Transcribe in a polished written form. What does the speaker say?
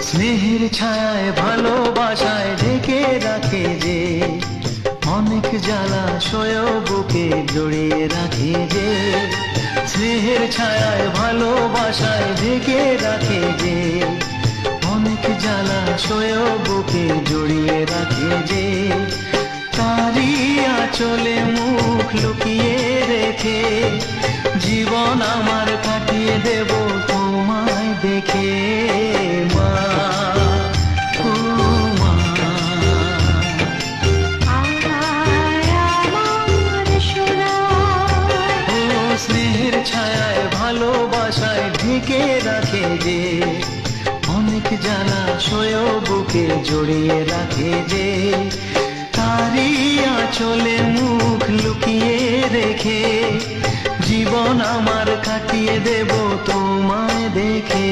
স্নেহের ছায়ায় ভালোবাসায় ঢেকে রাখে যে, অনেক জ্বালাশয় বুকে জড়িয়ে রাখে যে। স্নেহের ছায়ায় ভালোবাসায় ঢেকে রাখে যে, অনেক জ্বালাশয় বুকে জড়িয়ে রাখে যে। তারি আঁচলে মুখ লুকিয়ে রেখে জীবন আমার কাটিয়ে দেব তোমায় দেখে। মা, ও মা, ও স্নেহের ছায়ায় ভালোবাসায় ঢেকে রাখে যে, অনেক জ্বালাশয় বুকে জড়িয়ে রাখে যে। তারি আঁচলে মুখ লুকিয়ে রেখে জীবন আমার কাটিয়ে দেব তোমায় দেখে।